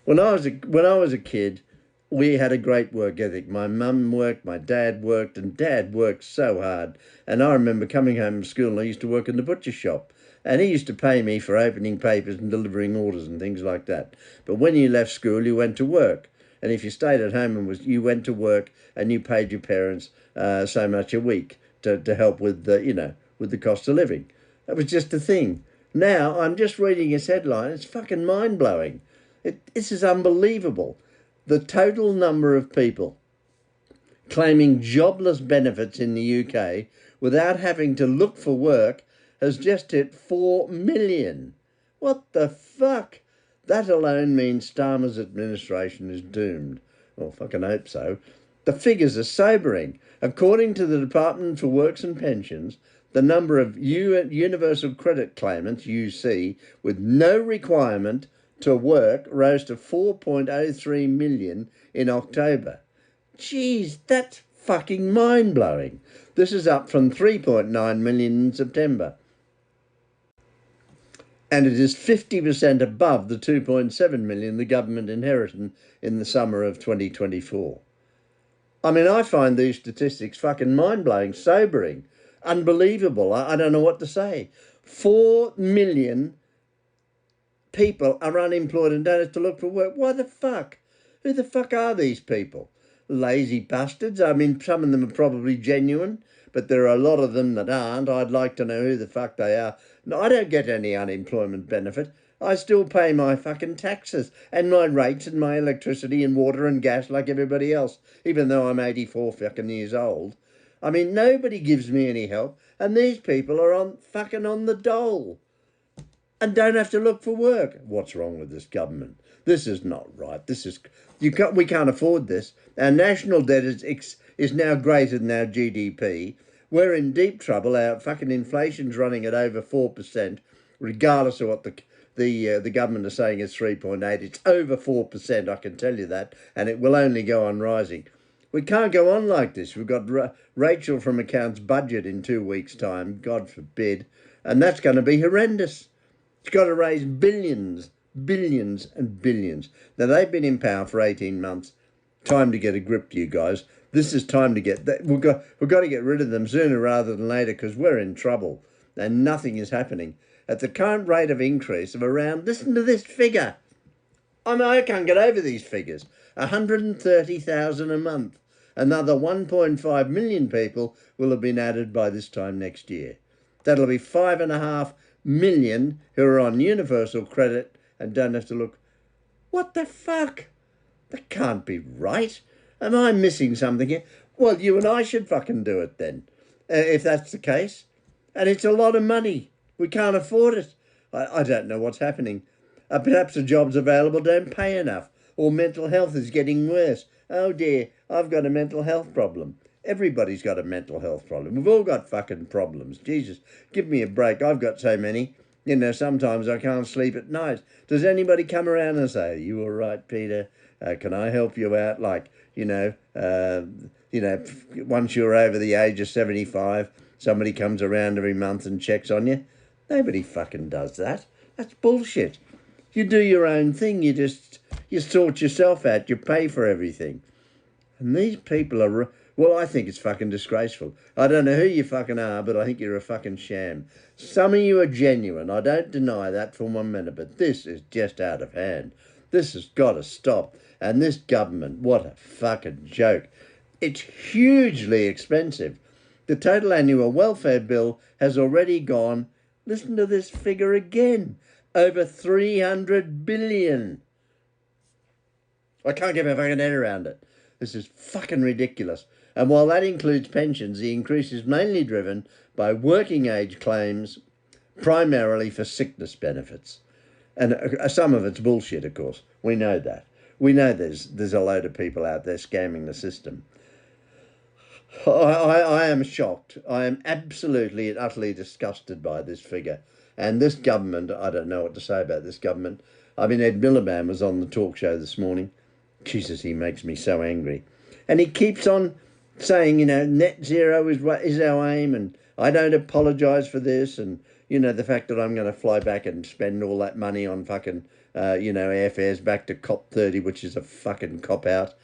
When I was a kid, we had a great work ethic. My mum worked, my dad worked, and dad worked so hard. And I remember coming home from school and I used to work in the butcher shop. And he used to pay me for opening papers and delivering orders and things like that. But when you left school, you went to work. And if you stayed at home and you went to work and you paid your parents so much a week to help with with the cost of living. That was just a thing. Now I'm just reading his headline. It's fucking mind blowing. This is unbelievable. The total number of people claiming jobless benefits in the UK without having to look for work has just hit 4 million. What the fuck? That alone means Starmer's administration is doomed. Well, fucking hope so. The figures are sobering. According to the Department for Works and Pensions, the number of Universal Credit claimants, UC, with no requirement to work rose to 4.03 million in October. Geez, that's fucking mind-blowing. This is up from 3.9 million in September. And it is 50% above the 2.7 million the government inherited in the summer of 2024. I mean, I find these statistics fucking mind-blowing, sobering, unbelievable. I don't know what to say. 4 million people are unemployed and don't have to look for work. Why the fuck? Who the fuck are these people? Lazy bastards. I mean, some of them are probably genuine, but there are a lot of them that aren't. I'd like to know who the fuck they are. No, I don't get any unemployment benefit. I still pay my fucking taxes and my rates and my electricity and water and gas like everybody else, even though I'm 84 fucking years old. I mean, nobody gives me any help, and these people are on the dole and don't have to look for work. What's wrong with this government? This is not right. We can't afford this. Our national debt is now greater than our GDP. We're in deep trouble. Our fucking inflation's running at over 4%, regardless of what the government is saying is 3.8. It's over 4%, I can tell you that, and it will only go on rising. We can't go on like this. We've got Rachel from Accounts budget in 2 weeks' time, God forbid, and that's going to be horrendous. It's got to raise billions and billions. Now, they've been in power for 18 months. Time to get a grip, you guys. This is time to get that. We've got to get rid of them sooner rather than later because we're in trouble and nothing is happening. At the current rate of increase of around, listen to this figure. I can't get over these figures. 130,000 a month. Another 1.5 million people will have been added by this time next year. That'll be 5.5 million who are on universal credit and don't have to look. What the fuck? That can't be right. Am I missing something here? Well, you and I should fucking do it then, if that's the case. And it's a lot of money. We can't afford it. I don't know what's happening. Perhaps the jobs available don't pay enough, or mental health is getting worse. Oh dear, I've got a mental health problem. Everybody's got a mental health problem. We've all got fucking problems. Jesus, give me a break. I've got so many. You know, sometimes I can't sleep at night. Does anybody come around and say, "Are you all right, Peter? Can I help you out?" Like, once you're over the age of 75, somebody comes around every month and checks on you. Nobody fucking does that. That's bullshit. You do your own thing. You sort yourself out. You pay for everything. And these people are, well, I think it's fucking disgraceful. I don't know who you fucking are, but I think you're a fucking sham. Some of you are genuine. I don't deny that for 1 minute, but this is just out of hand. This has got to stop. And this government, what a fucking joke. It's hugely expensive. The total annual welfare bill has already gone, listen to this figure again, over 300 billion. I can't get my fucking head around it. This is fucking ridiculous. And while that includes pensions, the increase is mainly driven by working age claims, primarily for sickness benefits. And some of it's bullshit, of course. We know that. We know there's a load of people out there scamming the system. I am shocked. I am absolutely and utterly disgusted by this figure. And this government, I don't know what to say about this government. I mean, Ed Miliband was on the talk show this morning. Jesus, he makes me so angry. And he keeps on saying, net zero is our aim, and I don't apologise for this, and, the fact that I'm going to fly back and spend all that money on fucking airfares back to COP30, which is a fucking cop-out,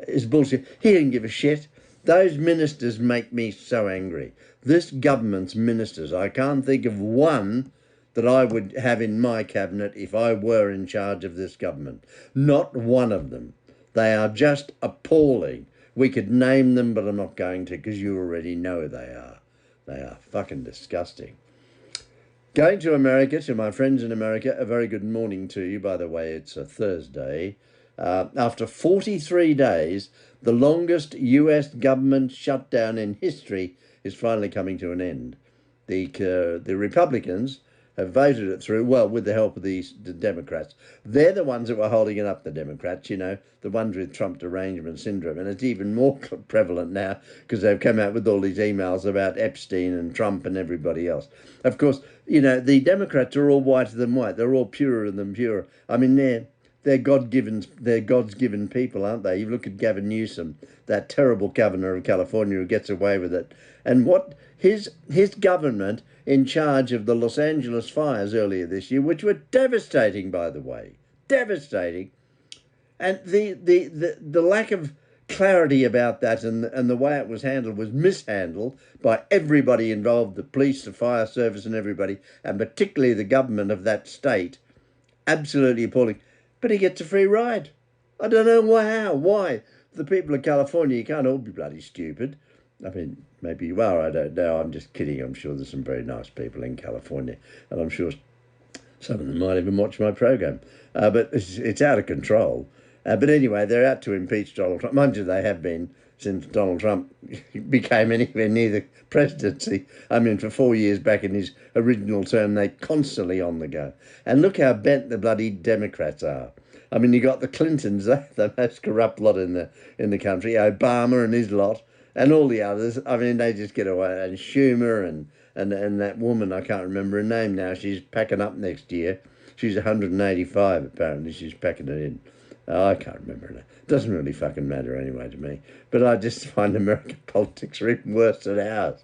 is bullshit. He didn't give a shit. Those ministers make me so angry. This government's ministers, I can't think of one that I would have in my cabinet if I were in charge of this government. Not one of them. They are just appalling. We could name them, but I'm not going to because you already know they are. They are fucking disgusting. Going to America, to my friends in America, a very good morning to you. By the way, it's a Thursday. After 43 days, the longest US government shutdown in history is finally coming to an end. The Republicans have voted it through, well, with the help of the Democrats. They're the ones that were holding it up, the Democrats, the ones with Trump derangement syndrome. And it's even more prevalent now because they've come out with all these emails about Epstein and Trump and everybody else. Of course, the Democrats are all whiter than white. They're all purer than pure. I mean, they're God's given people, aren't they? You look at Gavin Newsom, that terrible governor of California who gets away with it. And what his government in charge of the Los Angeles fires earlier this year, which were devastating, by the way, devastating. And the lack of clarity about that and the way it was handled was mishandled by everybody involved, the police, the fire service and everybody, and particularly the government of that state. Absolutely appalling. But he gets a free ride. I don't know why. The people of California, you can't all be bloody stupid. I mean, maybe you are, I don't know. I'm just kidding. I'm sure there's some very nice people in California. And I'm sure some of them might even watch my program. But it's out of control. But anyway, they're out to impeach Donald Trump. Mind you, they have been since Donald Trump became anywhere near the presidency. I mean, for 4 years back in his original term, they're constantly on the go. And look how bent the bloody Democrats are. I mean, you got the Clintons, the most corrupt lot in the country, Obama and his lot, and all the others. I mean, they just get away. And Schumer and that woman, I can't remember her name now, she's packing up next year. She's 185, apparently. She's packing it in. Oh, I can't remember her name. Doesn't really fucking matter anyway to me. But I just find American politics are even worse than ours.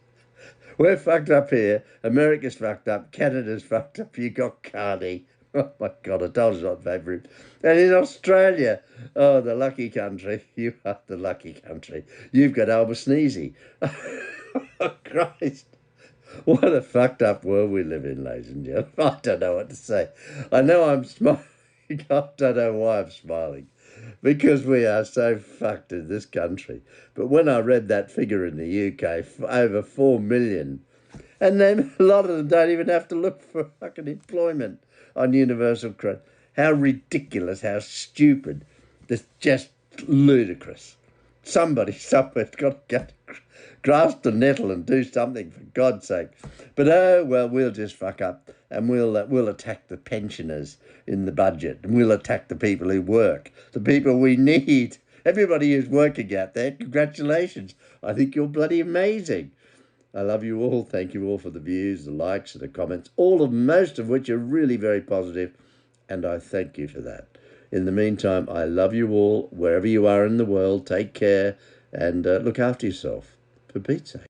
We're fucked up here. America's fucked up. Canada's fucked up. You got Carney. Oh, my God, I told you not favourite. And in Australia, oh, the lucky country. You are the lucky country. You've got Albanese. Oh, Christ. What a fucked up world we live in, ladies and gentlemen. I don't know what to say. I know I'm smiling. I don't know why I'm smiling. Because we are so fucked in this country. But when I read that figure in the UK, over 4 million, and then a lot of them don't even have to look for fucking employment on universal credit. How ridiculous, how stupid. It's just ludicrous. Somebody somewhere's got to grasp the nettle and do something, for God's sake. But oh, well, we'll just fuck up and we'll attack the pensioners in the budget, and we'll attack the people who work, the people we need. Everybody who's working out there, congratulations. I think you're bloody amazing. I love you all. Thank you all for the views, the likes, and the comments, most of which are really very positive, and I thank you for that. In the meantime, I love you all, wherever you are in the world. Take care and look after yourself, for Pete's sake.